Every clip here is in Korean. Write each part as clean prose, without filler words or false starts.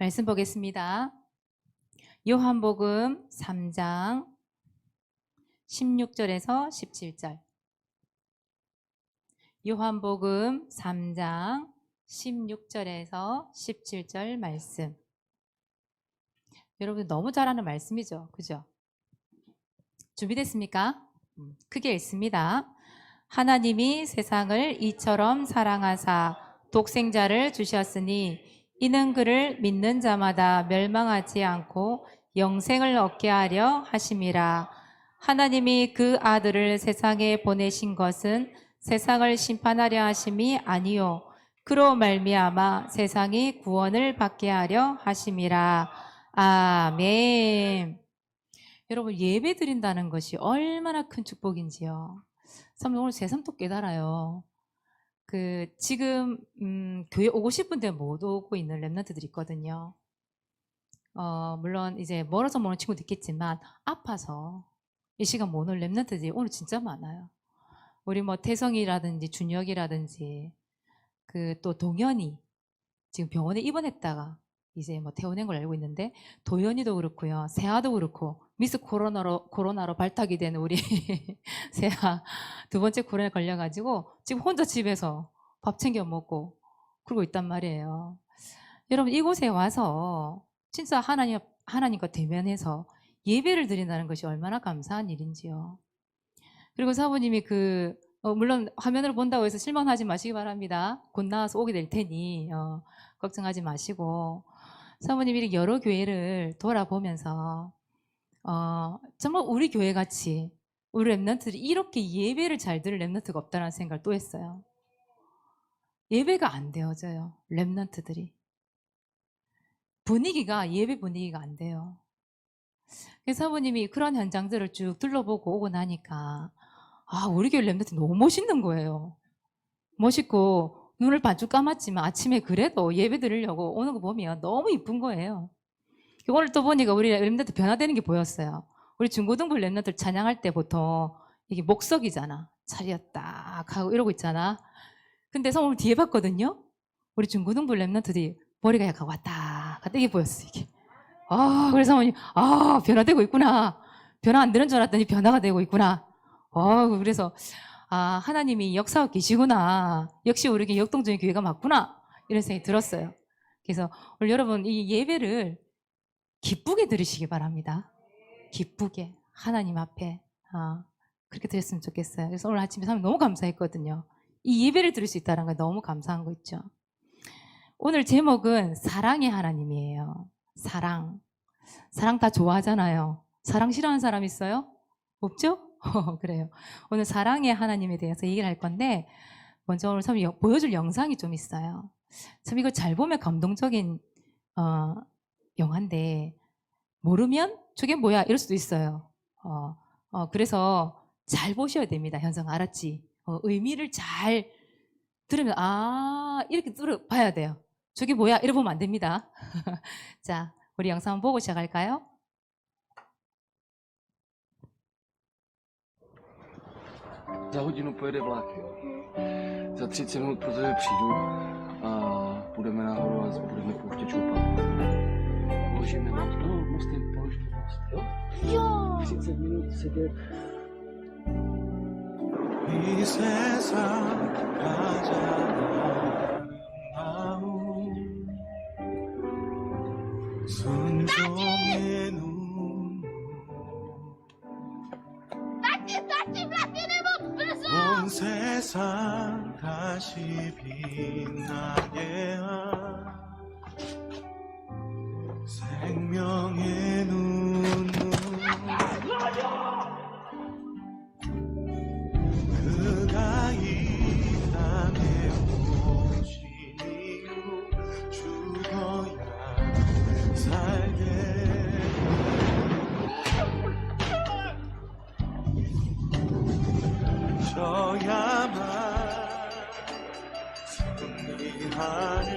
말씀 보겠습니다. 요한복음 3장 16절에서 17절. 요한복음 3장 16절에서 17절 말씀. 여러분 너무 잘 아는 말씀이죠. 그죠? 준비됐습니까? 크게 읽습니다. 하나님이 세상을 이처럼 사랑하사 독생자를 주셨으니 이는 그를 믿는 자마다 멸망하지 않고 영생을 얻게 하려 하심이라. 하나님이 그 아들을 세상에 보내신 것은 세상을 심판하려 하심이 아니요 그로 말미암아 세상이 구원을 받게 하려 하심이라. 아멘. 여러분 예배 드린다는 것이 얼마나 큰 축복인지요. 사실 오늘 새삼 또 깨달아요. 지금 교회 오고 싶은데 못 오고 있는 랩런트들이 있거든요. 물론 이제 멀어서 모는 친구도 있겠지만 아파서 이 시간 못 오는 랩런트들이 오늘 진짜 많아요. 우리 뭐 태성이라든지 준혁이라든지 또 동현이 지금 병원에 입원했다가 이제 뭐 퇴원한 걸 알고 있는데, 도현이도 그렇고요, 세아도 그렇고, 미스 코로나로 발탁이 된 우리 세아 두 번째 코로나에 걸려가지고 지금 혼자 집에서 밥 챙겨 먹고 그러고 있단 말이에요. 여러분 이곳에 와서 진짜 하나님과 대면해서 예배를 드린다는 것이 얼마나 감사한 일인지요. 그리고 사부님이 물론 화면으로 본다고 해서 실망하지 마시기 바랍니다. 곧 나와서 오게 될 테니 걱정하지 마시고, 사모님이 이렇게 여러 교회를 돌아보면서 정말 우리 교회 같이 우리 랩런트들이 이렇게 예배를 잘 들을 랩런트가 없다는 생각을 또 했어요. 예배가 안 되어져요. 랩런트들이 예배 분위기가 안 돼요. 그래서 사모님이 그런 현장들을 쭉 둘러보고 오고 나니까 우리 교회 랩런트 너무 멋있는 거예요. 멋있고 눈을 반쪽 감았지만 아침에 그래도 예배 드리려고 오는 거 보면 너무 이쁜 거예요. 오늘 또 보니까 우리 랩런트 변화되는 게 보였어요. 우리 중고등부 랩런트 찬양할 때 보통 이게 목석이잖아. 차리었 딱 하고 이러고 있잖아. 근데 오늘 뒤에 봤거든요. 우리 중고등부 랩런트들이 머리가 약간 왔다 갔다 이게 보였어. 이게. 그래서 어머니 변화되고 있구나. 변화 안 되는 줄 알았더니 변화가 되고 있구나. 그래서 하나님이 역사하고 계시구나. 역시 우리 교회 역동적인 교회가 맞구나. 이런 생각이 들었어요. 그래서 오늘 여러분 이 예배를 기쁘게 들으시기 바랍니다. 기쁘게 하나님 앞에 그렇게 드렸으면 좋겠어요. 그래서 오늘 아침에 너무 감사했거든요. 이 예배를 들을 수 있다는 게 너무 감사한 거 있죠. 오늘 제목은 사랑의 하나님이에요. 사랑 다 좋아하잖아요. 사랑 싫어하는 사람 있어요? 없죠? 그래요. 오늘 사랑의 하나님에 대해서 얘기를 할 건데, 먼저 오늘 참 보여줄 영상이 좀 있어요. 참 이거 잘 보면 감동적인 영화인데 모르면 저게 뭐야 이럴 수도 있어요. 그래서 잘 보셔야 됩니다. 현성 알았지? 의미를 잘 들으면 이렇게 들어봐야 돼요. 저게 뭐야 이래 보면 안 됩니다. 자, 우리 영상 보고 시작할까요? Za hodinu pojede vlak, jo. Za 30 minut pro tebe přijdu a půjdeme nahoru a budeme pouště čoupat. Položíme most, mostem, položíme most, jo? Jo! 30 minut sedět. 이 세상 가장 아름다운 순종의 눈물 온 세상 다시 빛나게 한 생명의 눈물 그가 이 땅에 오신 이후 죽어야 살게 저야만 승리하는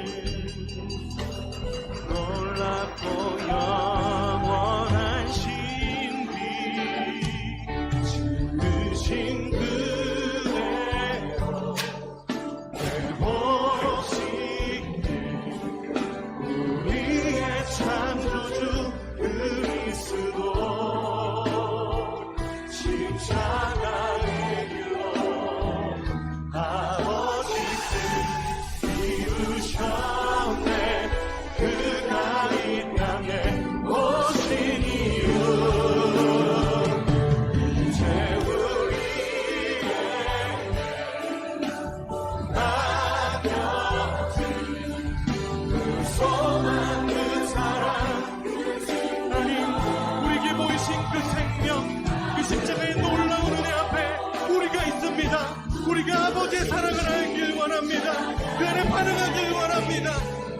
가능하길 원합니다.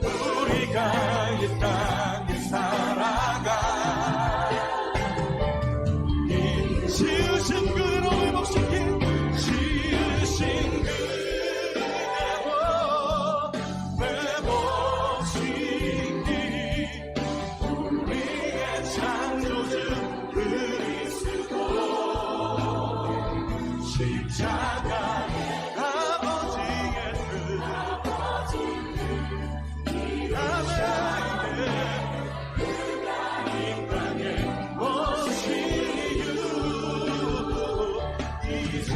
우리가 이 땅에 살아가 이 지으신 그대로 회복시킨 지으신 그대로 회복시키 우리의 창조주 그리스도 십자가 아버지의 뜻 인간의 원시유 이제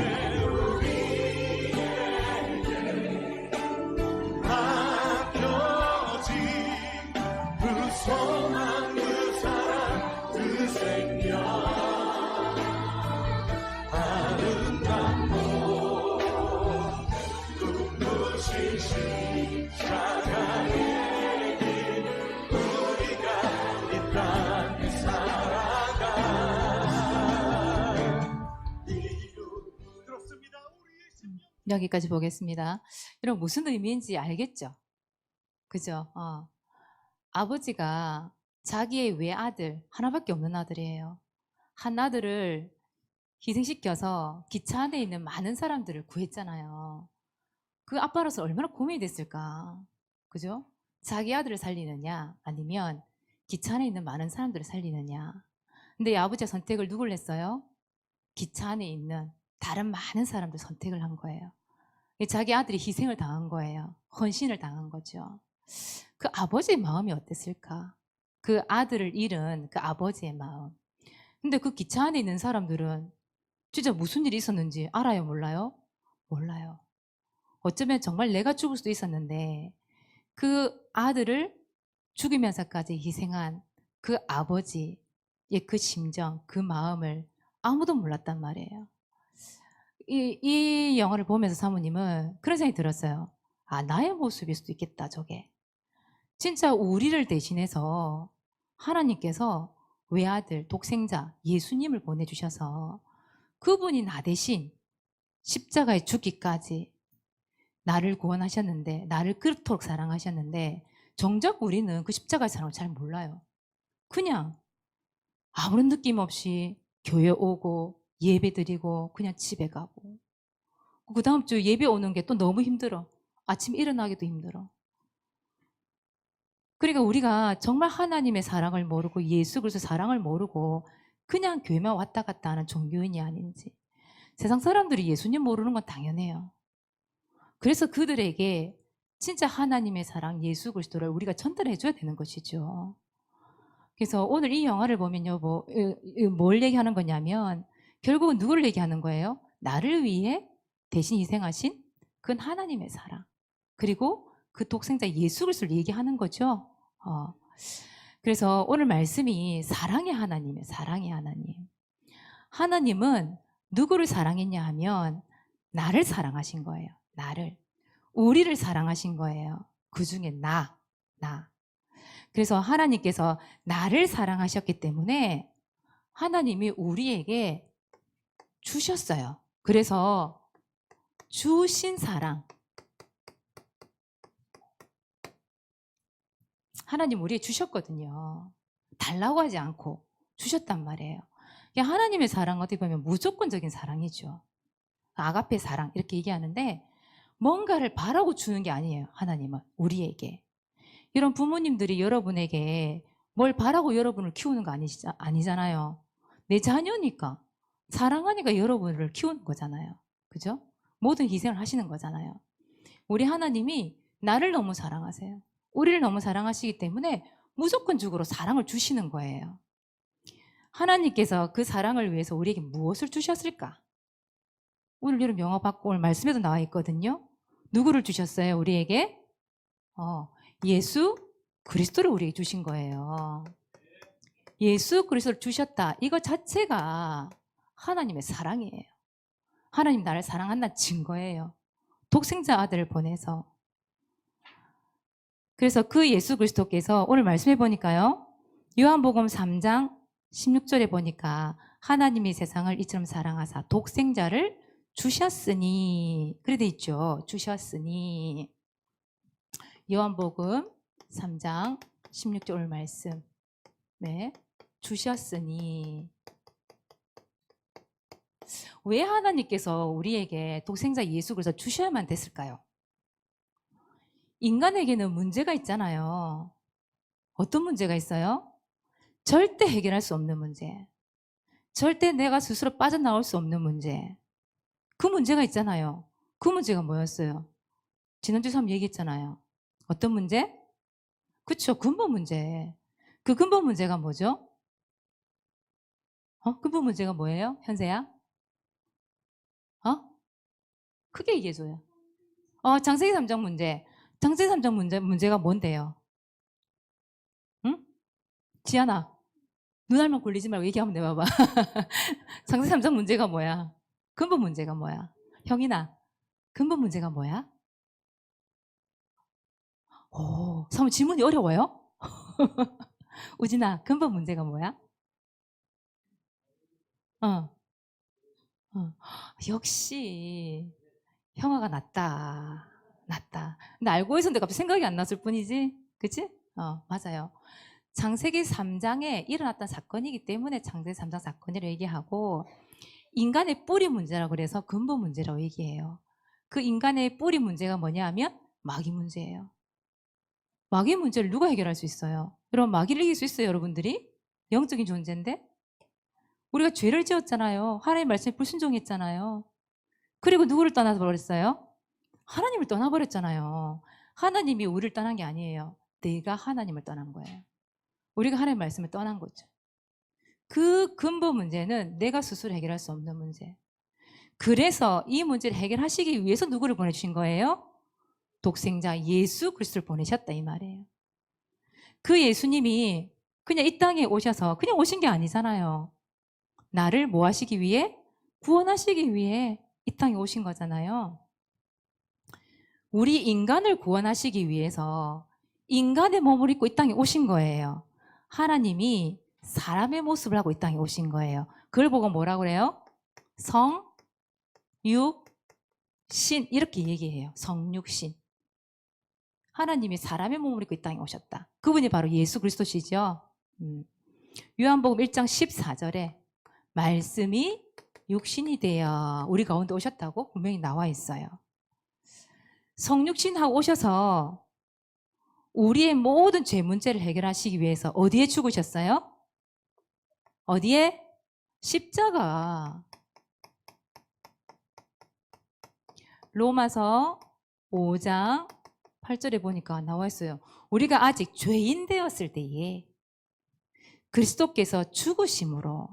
우리에게 맡겨진 그 소망 그 사랑 그 생명 아름답고 눈부신 십자가의 길 우리가 이 땅에 살아가 이루 그렇습니다. 우리의 심령 여기까지 보겠습니다. 여러분 무슨 의미인지 알겠죠? 그죠? 아버지가 자기의 외아들, 하나밖에 없는 아들이에요. 한 아들을 희생시켜서 기차 안에 있는 많은 사람들을 구했잖아요. 그 아빠로서 얼마나 고민이 됐을까? 그죠? 자기 아들을 살리느냐, 아니면 기차 안에 있는 많은 사람들을 살리느냐. 근데 이 아버지가 선택을 누굴 했어요? 기차 안에 있는 다른 많은 사람들 선택을 한 거예요. 자기 아들이 희생을 당한 거예요. 헌신을 당한 거죠. 그 아버지의 마음이 어땠을까? 그 아들을 잃은 그 아버지의 마음. 근데 그 기차 안에 있는 사람들은 진짜 무슨 일이 있었는지 알아요? 몰라요? 몰라요. 어쩌면 정말 내가 죽을 수도 있었는데 그 아들을 죽이면서까지 희생한 그 아버지의 그 심정, 그 마음을 아무도 몰랐단 말이에요. 이 영화를 보면서 사모님은 그런 생각이 들었어요. 아, 나의 모습일 수도 있겠다, 저게. 진짜 우리를 대신해서 하나님께서 외아들, 독생자, 예수님을 보내주셔서 그분이 나 대신 십자가에 죽기까지 나를 구원하셨는데, 나를 그토록 사랑하셨는데, 정작 우리는 그 십자가의 사랑을 잘 몰라요. 그냥 아무런 느낌 없이 교회 오고 예배 드리고 그냥 집에 가고, 그 다음 주 예배 오는 게 또 너무 힘들어. 아침 일어나기도 힘들어. 그러니까 우리가 정말 하나님의 사랑을 모르고 예수 그리스도 사랑을 모르고 그냥 교회만 왔다 갔다 하는 종교인이 아닌지. 세상 사람들이 예수님 모르는 건 당연해요. 그래서 그들에게 진짜 하나님의 사랑, 예수 그리스도를 우리가 전달해 줘야 되는 것이죠. 그래서 오늘 이 영화를 보면요, 뭘 얘기하는 거냐면 결국은 누구를 얘기하는 거예요? 나를 위해 대신 희생하신 그 하나님의 사랑, 그리고 그 독생자 예수 그리스도를 얘기하는 거죠. 그래서 오늘 말씀이 사랑의 하나님이에요. 사랑의 하나님. 하나님은 누구를 사랑했냐 하면 나를 사랑하신 거예요. 나를. 우리를 사랑하신 거예요. 그 중에 나. 그래서 하나님께서 나를 사랑하셨기 때문에 하나님이 우리에게 주셨어요. 그래서 주신 사랑. 하나님 우리에게 주셨거든요. 달라고 하지 않고 주셨단 말이에요. 하나님의 사랑은 어떻게 보면 무조건적인 사랑이죠. 아가페 사랑 이렇게 얘기하는데 뭔가를 바라고 주는 게 아니에요. 하나님은 우리에게. 이런 부모님들이 여러분에게 뭘 바라고 여러분을 키우는 거 아니잖아요. 내 자녀니까, 사랑하니까 여러분을 키우는 거잖아요. 그죠? 모든 희생을 하시는 거잖아요. 우리 하나님이 나를 너무 사랑하세요. 우리를 너무 사랑하시기 때문에 무조건적으로 사랑을 주시는 거예요. 하나님께서 그 사랑을 위해서 우리에게 무엇을 주셨을까? 오늘 여러분 영화 받고 오늘 말씀에도 나와 있거든요. 누구를 주셨어요? 우리에게? 예수 그리스도를 우리에게 주신 거예요. 예수 그리스도를 주셨다. 이거 자체가 하나님의 사랑이에요. 하나님 나를 사랑한다는 증거예요. 독생자 아들을 보내서. 그래서 그 예수 그리스도께서 오늘 말씀해 보니까요. 요한복음 3장 16절에 보니까 하나님이 세상을 이처럼 사랑하사 독생자를 주셨으니, 그래 돼 있죠. 주셨으니. 요한복음 3장 16절 오늘 말씀. 네. 주셨으니. 왜 하나님께서 우리에게 독생자 예수 그리스도 주셔야만 됐을까요? 인간에게는 문제가 있잖아요. 어떤 문제가 있어요? 절대 해결할 수 없는 문제. 절대 내가 스스로 빠져나올 수 없는 문제. 그 문제가 있잖아요. 그 문제가 뭐였어요? 지난주에 한번 얘기했잖아요. 어떤 문제? 그쵸, 근본 문제. 그 근본 문제가 뭐죠? 근본 문제가 뭐예요? 현세야? 크게 얘기해줘요. 장세기 3장 문제. 장세기 3장 문제가 뭔데요? 응? 지연아, 눈알만 굴리지 말고 얘기 한번 내봐봐. 장세기 3장 문제가 뭐야? 근본 문제가 뭐야? 형이나, 근본 문제가 뭐야? 사모님 질문이 어려워요? 우진아, 근본 문제가 뭐야? 어. 역시 형아가 낫다. 근데 알고 있었는데 갑자기 생각이 안 났을 뿐이지. 그치? 맞아요. 창세기 3장에 일어났던 사건이기 때문에 창세기 3장 사건이라고 얘기하고, 인간의 뿌리 문제라고 그래서 근본 문제라고 얘기해요. 그 인간의 뿌리 문제가 뭐냐 하면 마귀 문제예요. 마귀 문제를 누가 해결할 수 있어요? 여러분, 마귀를 이길 수 있어요, 여러분들이? 영적인 존재인데? 우리가 죄를 지었잖아요. 하나님 말씀에 불순종했잖아요. 그리고 누구를 떠나버렸어요? 하나님을 떠나버렸잖아요. 하나님이 우리를 떠난 게 아니에요. 내가 하나님을 떠난 거예요. 우리가 하나님 말씀을 떠난 거죠. 그 근본 문제는 내가 스스로 해결할 수 없는 문제. 그래서 이 문제를 해결하시기 위해서 누구를 보내주신 거예요? 독생자 예수 그리스도를 보내셨다 이 말이에요. 그 예수님이 그냥 이 땅에 오셔서 그냥 오신 게 아니잖아요. 나를 뭐 하시기 위해? 구원하시기 위해 이 땅에 오신 거잖아요. 우리 인간을 구원하시기 위해서 인간의 몸을 입고 이 땅에 오신 거예요. 하나님이 사람의 모습을 하고 이 땅에 오신 거예요. 그걸 보고 뭐라고 그래요? 성, 육, 신 이렇게 얘기해요. 성육신. 하나님이 사람의 몸을 입고 이 땅에 오셨다. 그분이 바로 예수 그리스도시죠. 요한복음 1장 14절에 말씀이 육신이 되어 우리 가운데 오셨다고 분명히 나와 있어요. 성육신하고 오셔서 우리의 모든 죄 문제를 해결하시기 위해서 어디에 죽으셨어요? 어디에? 십자가. 로마서 5장 8절에 보니까 나와 있어요. 우리가 아직 죄인 되었을 때에 그리스도께서 죽으심으로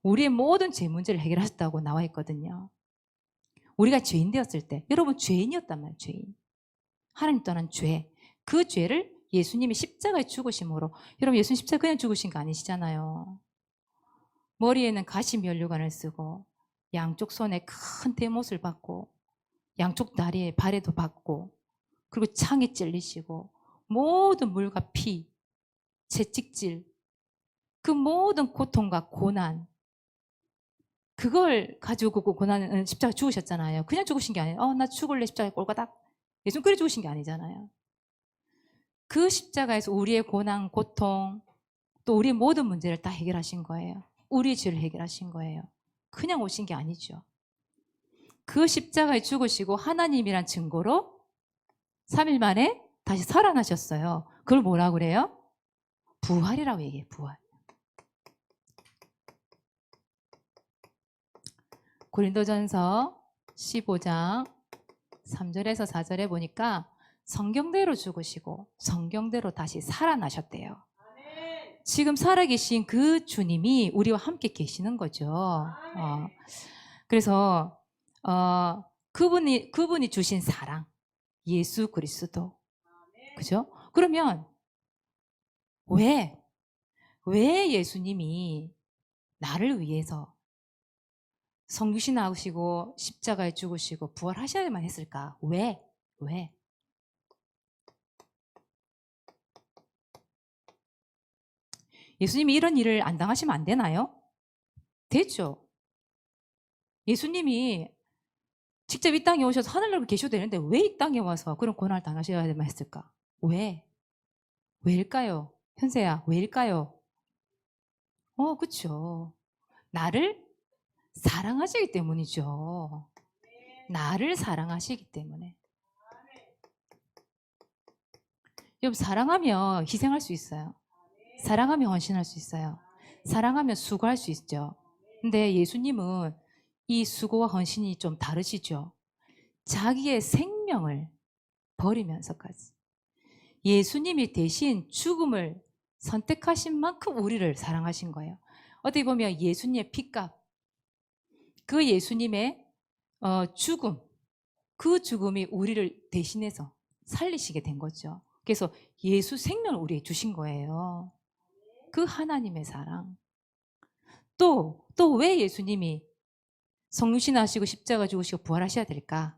우리의 모든 죄 문제를 해결하셨다고 나와 있거든요. 우리가 죄인 되었을 때, 여러분 죄인이었단 말이에요. 죄인. 하나님 떠난 죄. 그 죄를 예수님이 십자가에 죽으심으로, 여러분 예수님 십자가에 그냥 죽으신 거 아니시잖아요. 머리에는 가시 면류관을 쓰고 양쪽 손에 큰 대못을 받고 양쪽 다리에 발에도 받고 그리고 창에 찔리시고 모든 물과 피, 채찍질, 그 모든 고통과 고난, 그걸 가지고 그 고난은 십자가에 죽으셨잖아요. 그냥 죽으신 게 아니에요. 나 죽을래 십자가에 꼴까닥. 예수님 그래 죽으신 게 아니잖아요. 그 십자가에서 우리의 고난, 고통, 또 우리의 모든 문제를 다 해결하신 거예요. 우리의 죄를 해결하신 거예요. 그냥 오신 게 아니죠. 그 십자가에 죽으시고 하나님이란 증거로 3일 만에 다시 살아나셨어요. 그걸 뭐라고 그래요? 부활이라고 얘기해요. 부활. 고린도전서 15장 3절에서 4절에 보니까 성경대로 죽으시고 성경대로 다시 살아나셨대요. 지금 살아계신 그 주님이 우리와 함께 계시는 거죠. 그래서 그분이 주신 사랑, 예수 그리스도, 그죠? 그러면 왜 예수님이 나를 위해서 성육신 하시고 십자가에 죽으시고 부활하셔야만 했을까? 왜? 예수님이 이런 일을 안 당하시면 안 되나요? 되죠. 예수님이 직접 이 땅에 오셔서 하늘나라 계셔도 되는데 왜 이 땅에 와서 그런 고난을 당하셔야만 했을까? 왜? 왜일까요? 현세야, 왜일까요? 그쵸. 나를 사랑하시기 때문이죠. 나를 사랑하시기 때문에. 여러분, 사랑하면 희생할 수 있어요. 사랑하면 헌신할 수 있어요. 사랑하면 수고할 수 있죠. 근데 예수님은 이 수고와 헌신이 좀 다르시죠. 자기의 생명을 버리면서까지. 예수님이 대신 죽음을 선택하신 만큼 우리를 사랑하신 거예요. 어떻게 보면 예수님의 피값, 그 예수님의 죽음, 그 죽음이 우리를 대신해서 살리시게 된 거죠. 그래서 예수 생명을 우리에게 주신 거예요. 그 하나님의 사랑. 또 왜 예수님이 성육신하시고 십자가 죽으시고 부활하셔야 될까?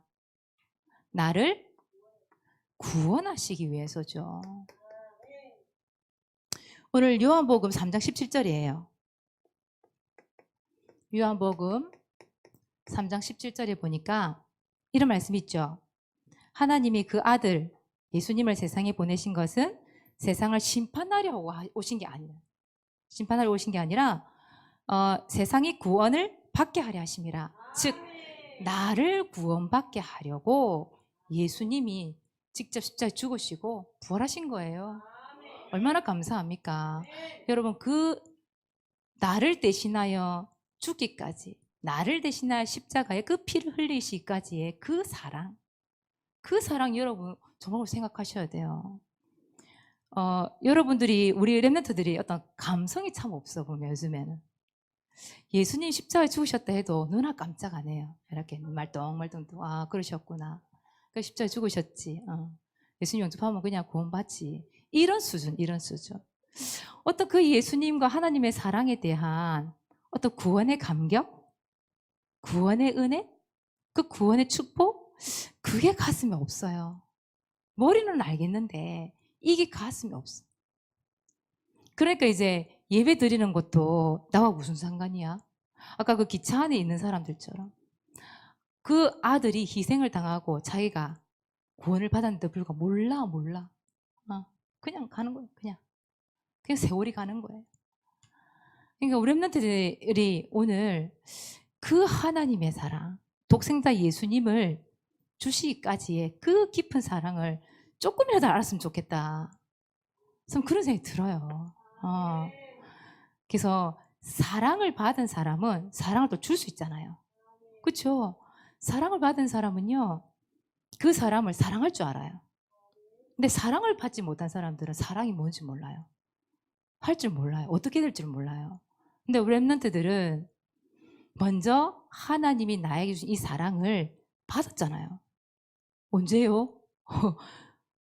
나를 구원하시기 위해서죠. 오늘 요한복음 3장 17절이에요. 요한복음 3장 17절에 보니까 이런 말씀이 있죠. 하나님이 그 아들 예수님을 세상에 보내신 것은 세상을 심판하려고 오신 게 아니라 심판하려 오신 게 아니라 세상이 구원을 받게 하려 하심이라. 즉 나를 구원받게 하려고 예수님이 직접 십자가에 죽으시고 부활하신 거예요. 얼마나 감사합니까? 여러분, 그 나를 대신하여 죽기까지, 나를 대신하여 십자가에 그 피를 흘리시기까지의 그 사랑 여러분 정말 생각하셔야 돼요. 여러분들이, 우리 렘넌트들이 어떤 감성이 참 없어 보면 요즘에는 예수님 십자가에 죽으셨다 해도 눈 깜짝 안 해요. 이렇게 말똥말똥 그러셨구나. 그 십자가에 죽으셨지. 예수님 영접하면 그냥 구원받지. 이런 수준. 어떤 그 예수님과 하나님의 사랑에 대한 어떤 구원의 감격, 구원의 은혜, 그 구원의 축복, 그게 가슴에 없어요. 머리는 알겠는데 이게 가슴에 없어. 그러니까 이제 예배 드리는 것도 나와 무슨 상관이야? 아까 그 기차 안에 있는 사람들처럼 그 아들이 희생을 당하고 자기가 구원을 받았는데 불구하고 몰라. 그냥 가는 거예요. 그냥 세월이 가는 거예요. 그러니까 우리 렘넌트들이 오늘 그 하나님의 사랑, 독생자 예수님을 주시기까지의 그 깊은 사랑을 조금이라도 알았으면 좋겠다. 참 그런 생각이 들어요. 그래서 사랑을 받은 사람은 사랑을 또 줄 수 있잖아요. 그렇죠? 사랑을 받은 사람은요, 그 사람을 사랑할 줄 알아요. 근데 사랑을 받지 못한 사람들은 사랑이 뭔지 몰라요. 할 줄 몰라요. 어떻게 될 줄 몰라요. 근데 우리 렘넌트들은 먼저 하나님이 나에게 주신 이 사랑을 받았잖아요. 언제요?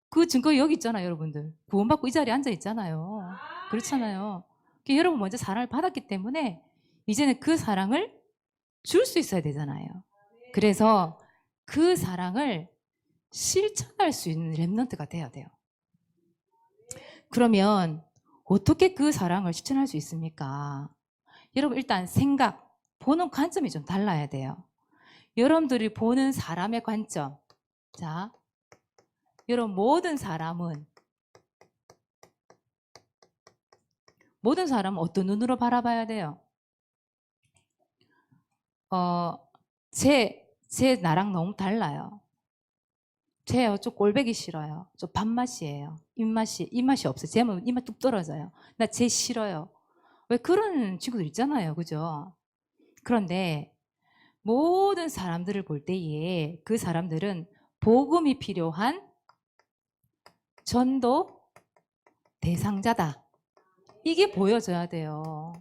그 증거 여기 있잖아요, 여러분들. 구원받고 이 자리에 앉아 있잖아요. 그렇잖아요. 여러분 먼저 사랑을 받았기 때문에 이제는 그 사랑을 줄 수 있어야 되잖아요. 그래서 그 사랑을 실천할 수 있는 렘넌트가 돼야 돼요. 그러면 어떻게 그 사랑을 실천할 수 있습니까? 여러분 일단 생각, 보는 관점이 좀 달라야 돼요. 여러분들이 보는 사람의 관점. 자, 여러분 모든 사람은 어떤 눈으로 바라봐야 돼요? 제 나랑 너무 달라요. 저 꼴배기 싫어요. 저 밥맛이에요. 입맛이 없어요. 제 입맛 뚝 떨어져요. 나 쟤 싫어요. 왜 그런 친구들 있잖아요. 그죠? 그런데 모든 사람들을 볼 때에 그 사람들은 복음이 필요한 전도 대상자다. 이게 보여져야 돼요.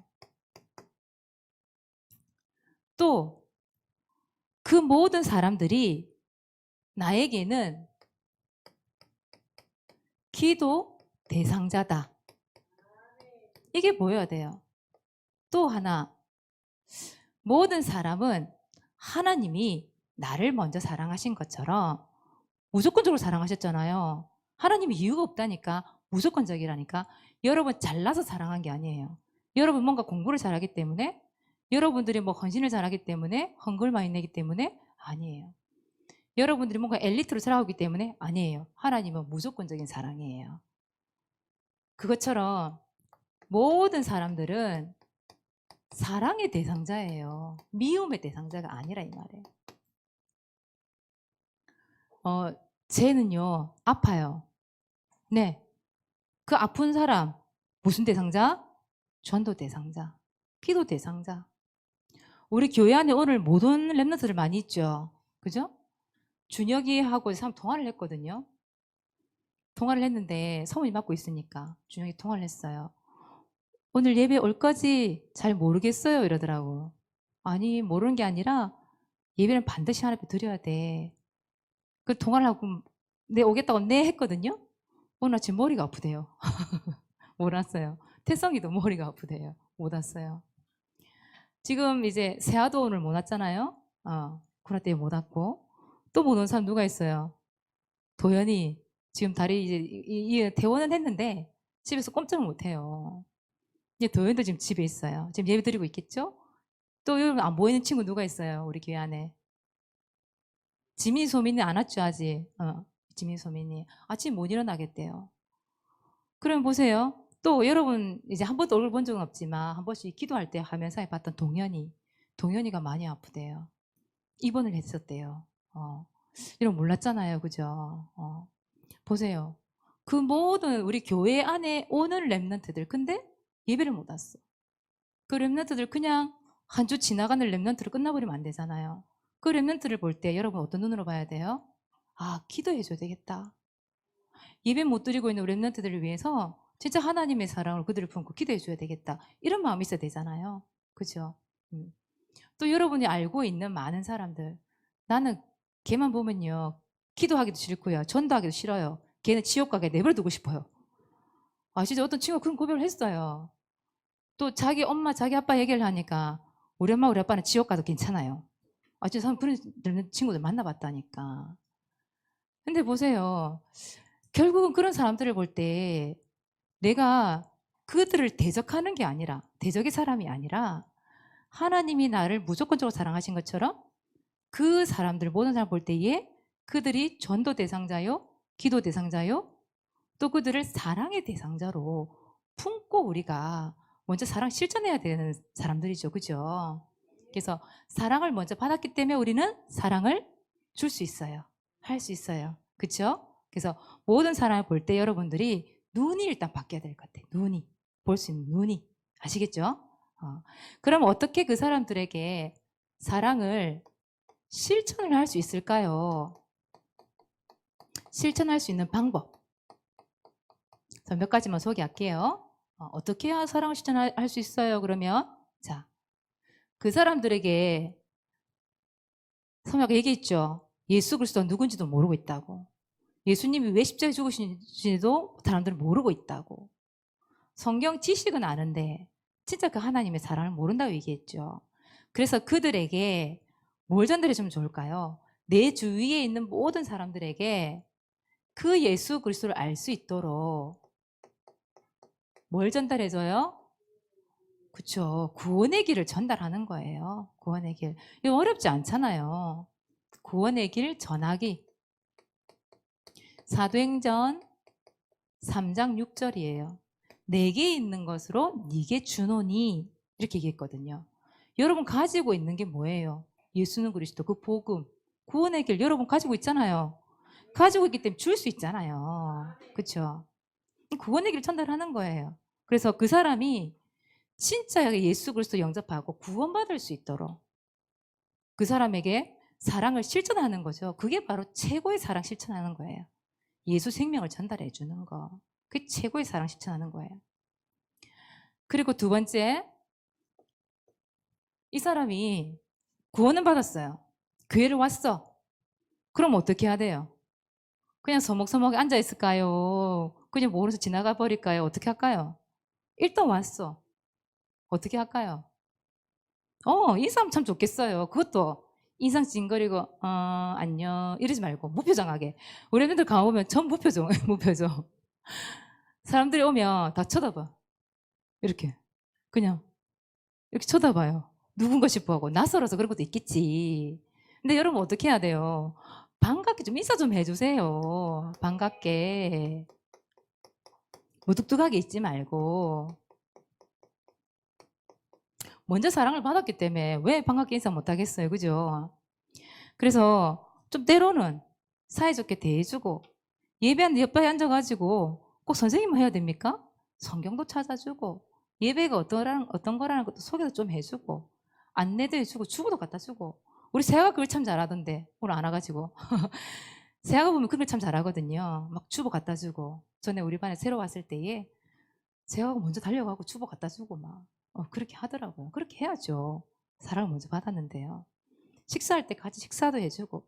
또 그 모든 사람들이 나에게는 기도 대상자다. 이게 보여야 돼요. 또 하나, 모든 사람은 하나님이 나를 먼저 사랑하신 것처럼 무조건적으로 사랑하셨잖아요. 하나님이 이유가 없다니까, 무조건적이라니까. 여러분 잘나서 사랑한 게 아니에요. 여러분 뭔가 공부를 잘하기 때문에, 여러분들이 뭐 헌신을 잘하기 때문에, 헌금을 많이 내기 때문에 아니에요. 여러분들이 뭔가 엘리트로 살아오기 때문에 아니에요. 하나님은 무조건적인 사랑이에요. 그것처럼 모든 사람들은 사랑의 대상자예요. 미움의 대상자가 아니라 이 말이에요. 쟤는요, 아파요. 네. 그 아픈 사람, 무슨 대상자? 전도 대상자, 기도 대상자. 우리 교회 안에 오늘 모든 랩런트들 많이 있죠. 그죠? 준혁이하고 참 통화를 했거든요. 통화를 했는데 성훈이 맡고 있으니까 준혁이 통화를 했어요. 오늘 예배 올 거지? 잘 모르겠어요 이러더라고. 아니 모르는 게 아니라 예배는 반드시 하나님 앞에 드려야 돼. 그 통화를 하고 네 오겠다고 네 했거든요. 오늘 아침 머리가 아프대요. 못 왔어요. 태성이도 머리가 아프대요. 못 왔어요. 지금 이제 세아도 오늘 못 왔잖아요. 코로나 때문에 못 왔고 또 못 온 사람 누가 있어요? 도연이 지금 다리 이제 퇴원은 했는데 집에서 꼼짝을 못 해요. 이제 도연도 지금 집에 있어요. 지금 예배 드리고 있겠죠? 또 여러분 안 보이는 친구 누가 있어요? 우리 교회 안에. 지민 소민이 안 왔죠 아직. 지민 소민이 아침 못 일어나겠대요. 그럼 보세요. 또 여러분 이제 한 번도 얼굴 본 적은 없지만 한 번씩 기도할 때 하면서 봤던 동현이가 많이 아프대요. 입원을 했었대요. 이런 몰랐잖아요, 그죠? 보세요. 그 모든 우리 교회 안에 오는 랩런트들 근데 예배를 못 왔어. 그 랩런트들 그냥 한 주 지나가는 랩런트로 끝나버리면 안 되잖아요. 그 랩런트를 볼 때 여러분 어떤 눈으로 봐야 돼요? 아, 기도해줘야 되겠다. 예배 못 드리고 있는 랩런트들을 위해서 진짜 하나님의 사랑을 그들을 품고 기도해줘야 되겠다. 이런 마음이 있어야 되잖아요. 그죠? 또 여러분이 알고 있는 많은 사람들 나는 걔만 보면요 기도하기도 싫고요 전도하기도 싫어요. 걔는 지옥 가게 내버려두고 싶어요. 진짜 어떤 친구가 그런 고백을 했어요. 또 자기 엄마 자기 아빠 얘기를 하니까 우리 엄마 우리 아빠는 지옥 가도 괜찮아요. 진짜 그런 친구들 만나봤다니까. 근데 보세요. 결국은 그런 사람들을 볼 때 내가 그들을 대적하는 게 아니라 대적의 사람이 아니라 하나님이 나를 무조건적으로 사랑하신 것처럼 그 사람들 모든 사람 볼 때에 그들이 전도 대상자요 기도 대상자요 또 그들을 사랑의 대상자로 품고 우리가 먼저 사랑 실천해야 되는 사람들이죠. 그죠? 그래서 사랑을 먼저 받았기 때문에 우리는 사랑을 줄 수 있어요. 할 수 있어요. 그렇죠? 그래서 모든 사람을 볼 때 여러분들이 눈이 일단 바뀌어야 될 것 같아요. 눈이. 볼 수 있는 눈이. 아시겠죠? 그럼 어떻게 그 사람들에게 사랑을 실천을 할 수 있을까요? 실천할 수 있는 방법. 몇 가지만 소개할게요. 어떻게 해야 사랑을 실천할 수 있어요? 그러면 자, 그 사람들에게 성경에 얘기했죠. 예수 그리스도 누군지도 모르고 있다고. 예수님이 왜 십자가에 죽으신지도 사람들은 모르고 있다고. 성경 지식은 아는데 진짜 그 하나님의 사랑을 모른다고 얘기했죠. 그래서 그들에게 뭘 전달해주면 좋을까요? 내 주위에 있는 모든 사람들에게 그 예수 그리스도를 알 수 있도록 뭘 전달해줘요? 그렇죠. 구원의 길을 전달하는 거예요. 구원의 길. 이거 어렵지 않잖아요. 구원의 길 전하기. 사도행전 3장 6절이에요. 내게 있는 것으로 네게 주노니 이렇게 얘기했거든요. 여러분 가지고 있는 게 뭐예요? 예수는 그리스도 그 복음 구원의 길 여러분 가지고 있잖아요. 가지고 있기 때문에 줄 수 있잖아요. 그렇죠? 구원의 길을 전달하는 거예요. 그래서 그 사람이 진짜 예수 그리스도 영접하고 구원받을 수 있도록 그 사람에게 사랑을 실천하는 거죠. 그게 바로 최고의 사랑 실천하는 거예요. 예수 생명을 전달해 주는 거. 그게 최고의 사랑 실천하는 거예요. 그리고 두 번째, 이 사람이 구원은 받았어요. 교회를 왔어. 그럼 어떻게 해야 돼요? 그냥 서먹서먹 앉아 있을까요? 그냥 모르면서 지나가 버릴까요? 어떻게 할까요? 일단 왔어. 어떻게 할까요? 이 사람 참 좋겠어요. 그것도 인상 찡그리고 안녕 이러지 말고 무표정하게. 우리 애들 가보면 전 무표정 무표정. 사람들이 오면 다 쳐다봐. 이렇게 그냥 이렇게 쳐다봐요. 누군가 싶어하고 낯설어서 그런 것도 있겠지. 근데 여러분 어떻게 해야 돼요? 반갑게 좀 인사 좀 해주세요. 반갑게. 무뚝뚝하게 있지 말고. 먼저 사랑을 받았기 때문에 왜 반갑게 인사 못하겠어요. 그죠? 그래서 좀 때로는 사이좋게 대해주고 예배하는데 옆에 앉아가지고 꼭 선생님만 해야 됩니까? 성경도 찾아주고 예배가 어떤 거라는 것도 소개도 좀 해주고 안내도 해주고 주보도 갖다 주고 우리 세아가 그걸 참 잘하던데 오늘 안 와가지고 세아가 보면 그걸 참 잘하거든요. 막 주보 갖다 주고 전에 우리 반에 새로 왔을 때에 세아가 먼저 달려가고 주보 갖다 주고 막 그렇게 하더라고요. 그렇게 해야죠. 사랑을 먼저 받았는데요. 식사할 때 같이 식사도 해주고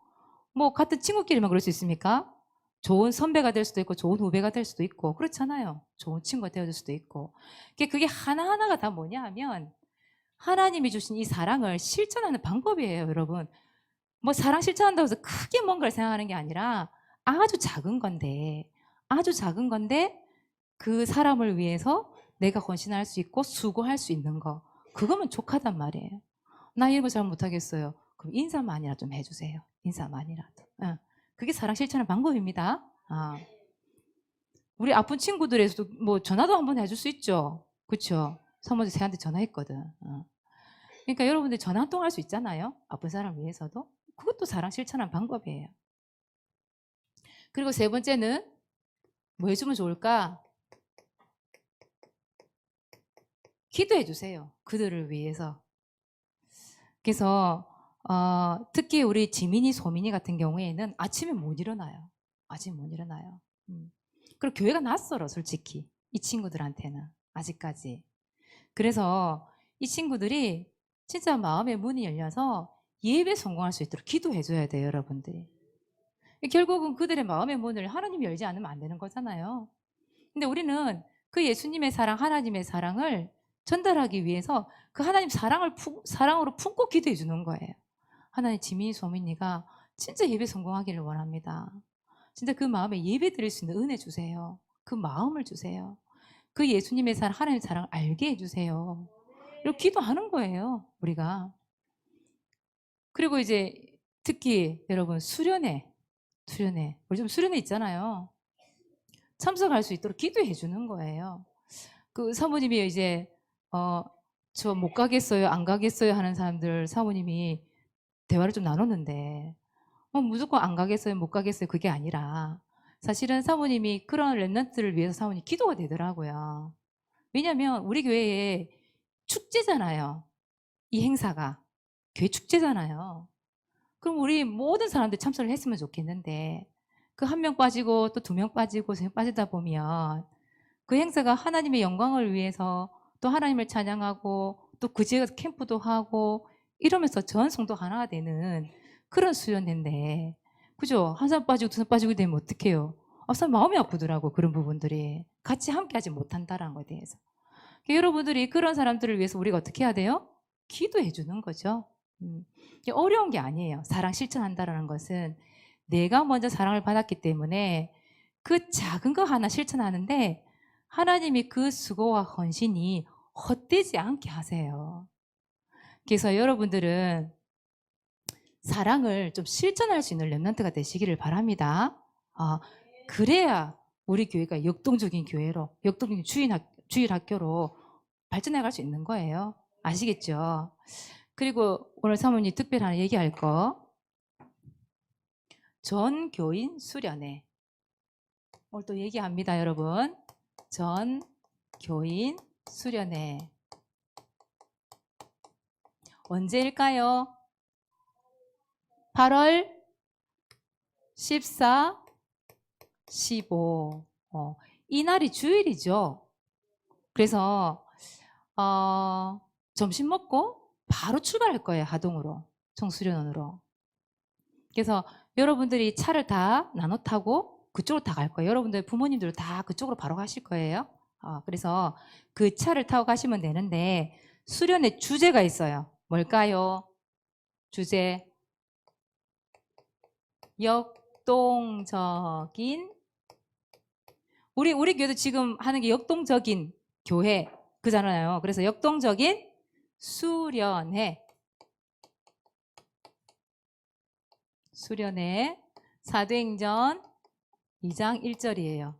뭐 같은 친구끼리만 그럴 수 있습니까? 좋은 선배가 될 수도 있고 좋은 후배가 될 수도 있고 그렇잖아요. 좋은 친구가 되어줄 수도 있고 그게 하나하나가 다 뭐냐 하면 하나님이 주신 이 사랑을 실천하는 방법이에요. 여러분 뭐 사랑 실천한다고 해서 크게 뭔가를 생각하는 게 아니라 아주 작은 건데 그 사람을 위해서 내가 헌신할 수 있고 수고할 수 있는 거 그거면 족하단 말이에요. 나 이런 거 잘 못하겠어요. 그럼 인사만이라도 좀 해주세요. 인사만이라도. 그게 사랑 실천하는 방법입니다. 우리 아픈 친구들에서도 뭐 전화도 한번 해줄 수 있죠. 그렇죠? 사모님 새한테 전화했거든. 그러니까 여러분들 전화 한 통 할 수 있잖아요. 아픈 사람 위해서도. 그것도 사랑 실천하는 방법이에요. 그리고 세 번째는 뭐 해주면 좋을까? 기도해 주세요. 그들을 위해서. 그래서 특히 우리 지민이, 소민이 같은 경우에는 아침에 못 일어나요. 아침에 못 일어나요. 그리고 교회가 낯설어 솔직히 이 친구들한테는 아직까지. 그래서 이 친구들이 진짜 마음의 문이 열려서 예배 성공할 수 있도록 기도해 줘야 돼요. 여러분들이. 결국은 그들의 마음의 문을 하나님이 열지 않으면 안 되는 거잖아요. 근데 우리는 그 예수님의 사랑, 하나님의 사랑을 전달하기 위해서 그 하나님 사랑으로 품고 기도해 주는 거예요. 하나님 지민이, 소민이가 진짜 예배 성공하기를 원합니다. 진짜 그 마음에 예배 드릴 수 있는 은혜 주세요. 그 마음을 주세요. 그 예수님의 사랑, 하나님의 사랑을 알게 해주세요. 이렇게 기도하는 거예요. 우리가. 그리고 이제 특히 여러분 수련회 우리 좀 수련회 있잖아요. 참석할 수 있도록 기도해 주는 거예요. 그 사모님이 이제 저 못 가겠어요, 안 가겠어요 하는 사람들 사모님이 대화를 좀 나눴는데 무조건 안 가겠어요, 못 가겠어요 그게 아니라 사실은 사모님이 그런 랩런트를 위해서 사모님 기도가 되더라고요. 왜냐하면 우리 교회에 축제잖아요. 이 행사가 교회 축제잖아요. 그럼 우리 모든 사람들 참석을 했으면 좋겠는데 그 한 명 빠지고 또 두 명 빠지고 세 명 빠지다 보면 그 행사가 하나님의 영광을 위해서 또 하나님을 찬양하고 또 그 지역에서 캠프도 하고 이러면서 전 성도 하나가 되는 그런 수련회인데 그죠? 한 사람 빠지고 두 사람 빠지고 되면 어떡해요? 사람 마음이 아프더라고 그런 부분들이 같이 함께하지 못한다는 것에 대해서 여러분들이 그런 사람들을 위해서 우리가 어떻게 해야 돼요? 기도해 주는 거죠. 어려운 게 아니에요. 사랑 실천한다는 것은 내가 먼저 사랑을 받았기 때문에 그 작은 거 하나 실천하는데 하나님이 그 수고와 헌신이 헛되지 않게 하세요. 그래서 여러분들은 사랑을 좀 실천할 수 있는 렘넌트가 되시기를 바랍니다. 그래야 우리 교회가 역동적인 교회로, 역동적인 주일 학교로 발전해 갈 수 있는 거예요. 아시겠죠? 그리고 오늘 사모님 특별히 하나 얘기할 거. 전교인 수련회. 오늘 또 얘기합니다, 여러분. 전교인 수련회. 언제일까요? 8월 14, 15. 이날이 주일이죠. 그래서 점심 먹고 바로 출발할 거예요. 하동으로. 청수련원으로. 그래서 여러분들이 차를 다 나눠 타고 그쪽으로 다 갈 거예요. 여러분들 부모님들 다 그쪽으로 바로 가실 거예요. 그래서 그 차를 타고 가시면 되는데 수련회 주제가 있어요. 뭘까요? 주제. 역동적인. 우리 교회도 지금 하는 게 역동적인 교회 그잖아요. 그래서 역동적인 수련회. 사도행전 2장 1절이에요.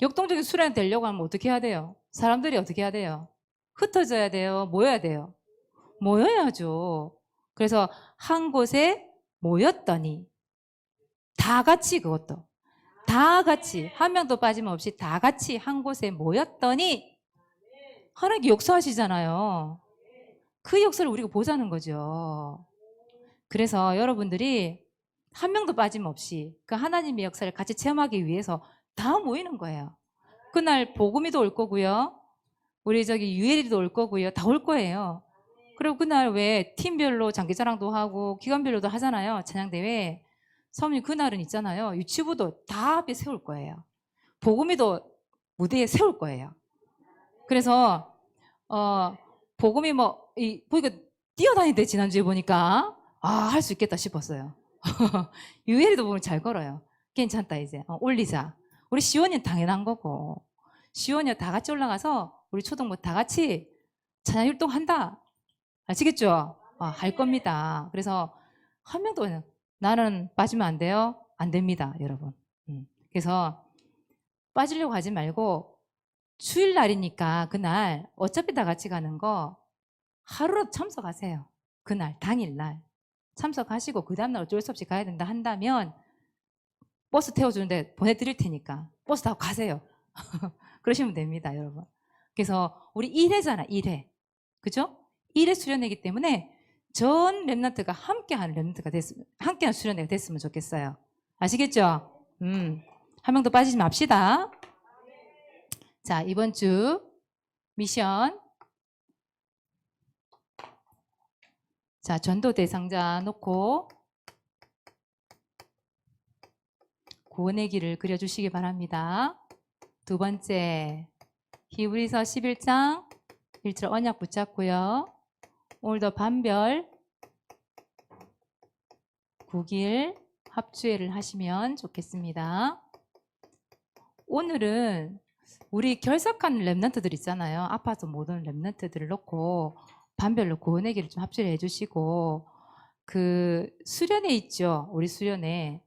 역동적인 수련이 되려고 하면 어떻게 해야 돼요? 사람들이 어떻게 해야 돼요? 흩어져야 돼요? 모여야 돼요? 모여야죠. 그래서 한 곳에 모였더니 다 같이 그것도 다 같이 한 명도 빠짐없이 다 같이 한 곳에 모였더니 하나님께 역사하시잖아요. 그 역사를 우리가 보자는 거죠. 그래서 여러분들이 한 명도 빠짐없이 그 하나님의 역사를 같이 체험하기 위해서 다 모이는 거예요. 그날 복음이도 올 거고요. 우리 저기 유엘이도 올 거고요. 다 올 거예요. 그리고 그날 왜 팀별로 장기자랑도 하고 기관별로도 하잖아요. 찬양대회. 사모님 그날은 있잖아요. 유치부도 다 앞에 세울 거예요. 복음이도 무대에 세울 거예요. 그래서 복음이 보니까 뛰어다니대 지난주에 보니까 할 수 있겠다 싶었어요. 유엘이도 보면 잘 걸어요. 괜찮다 이제 올리자. 우리 시원이는 당연한 거고 시원이와 다 같이 올라가서 우리 초등부 다 같이 찬양 활동한다. 아시겠죠? 할 겁니다. 그래서 한 명도 나는 빠지면 안 돼요? 안 됩니다, 여러분. 그래서 빠지려고 하지 말고 주일날이니까 그날 어차피 다 같이 가는 거 하루라도 참석하세요. 그날 당일날 참석하시고 그 다음날 어쩔 수 없이 가야 된다 한다면 버스 태워주는데 보내드릴 테니까 버스 타고 가세요. 그러시면 됩니다, 여러분. 그래서 우리 1회잖아, 1회. 그죠? 1회 수련회이기 때문에 전 렘넌트가 함께하는 함께하는 수련회가 됐으면 좋겠어요. 아시겠죠? 한 명도 빠지지 맙시다. 자, 이번 주 미션. 자, 전도 대상자 놓고 구원의 길을 그려주시기 바랍니다. 두 번째, 히브리서 11장 1절 언약 붙잡고요. 오늘도 반별 9길 합주회를 하시면 좋겠습니다. 오늘은 우리 결석한 렘넌트들 있잖아요. 아파서 못 오는 렘넌트들을 놓고 반별로 구원의 길을 좀 합주를 해주시고 그 수련회 있죠. 우리 수련회.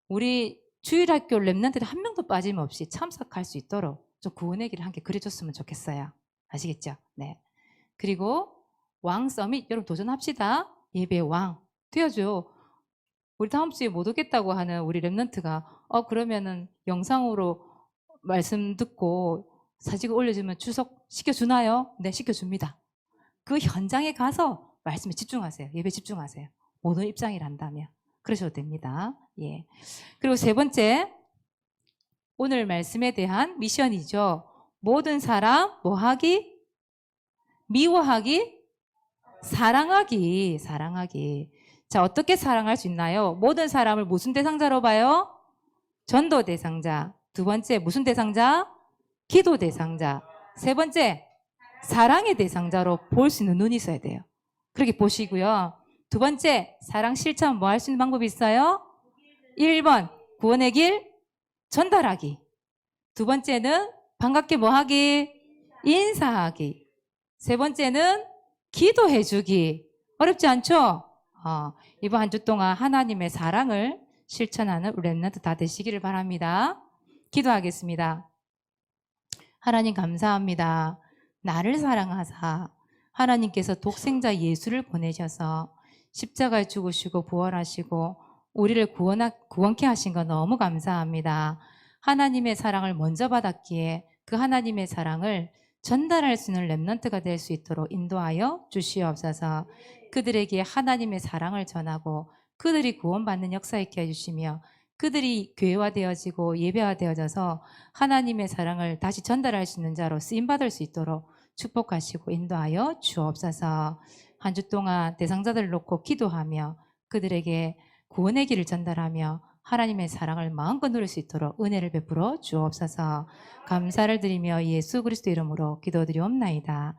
우리 주일학교 렘넌트들 한 명도 빠짐없이 참석할 수 있도록 좀 구원의 길을 함께 그려줬으면 좋겠어요. 아시겠죠? 네. 그리고 왕 서밋 여러분 도전합시다. 예배 왕 되어줘. 우리 다음 주에 못 오겠다고 하는 우리 렘넌트가 그러면은 영상으로 말씀 듣고 사진 올려주면 추석 시켜주나요? 네, 시켜줍니다. 그 현장에 가서 말씀에 집중하세요. 예배 집중하세요. 모든 입장이란다면 그러셔도 됩니다. 예. 그리고 세 번째, 오늘 말씀에 대한 미션이죠. 모든 사람 뭐하기? 미워하기? 사랑하기. 자, 어떻게 사랑할 수 있나요? 모든 사람을 무슨 대상자로 봐요? 전도 대상자. 두 번째, 무슨 대상자? 기도 대상자. 세 번째, 사랑의 대상자로 볼 수 있는 눈이 있어야 돼요. 그렇게 보시고요. 두 번째, 사랑 실천 뭐 할 수 있는 방법이 있어요? 1번, 구원의 길 전달하기. 두 번째는 반갑게 뭐 하기? 인사하기. 세 번째는 기도해주기. 어렵지 않죠? 이번 한 주 동안 하나님의 사랑을 실천하는 우리 렘넌트 다 되시기를 바랍니다. 기도하겠습니다. 하나님 감사합니다. 나를 사랑하사 하나님께서 독생자 예수를 보내셔서 십자가에 죽으시고 부활하시고 우리를 구원케 하신 거 너무 감사합니다. 하나님의 사랑을 먼저 받았기에 그 하나님의 사랑을 전달할 수 있는 렘넌트가 될 수 있도록 인도하여 주시옵소서. 그들에게 하나님의 사랑을 전하고 그들이 구원받는 역사 있게 해주시며 그들이 교회화되어지고 예배화되어져서 하나님의 사랑을 다시 전달할 수 있는 자로 쓰임받을 수 있도록 축복하시고 인도하여 주옵소서. 한 주 동안 대상자들을 놓고 기도하며 그들에게 구원의 길을 전달하며 하나님의 사랑을 마음껏 누릴 수 있도록 은혜를 베풀어 주옵소서. 감사를 드리며 예수 그리스도 이름으로 기도드리옵나이다.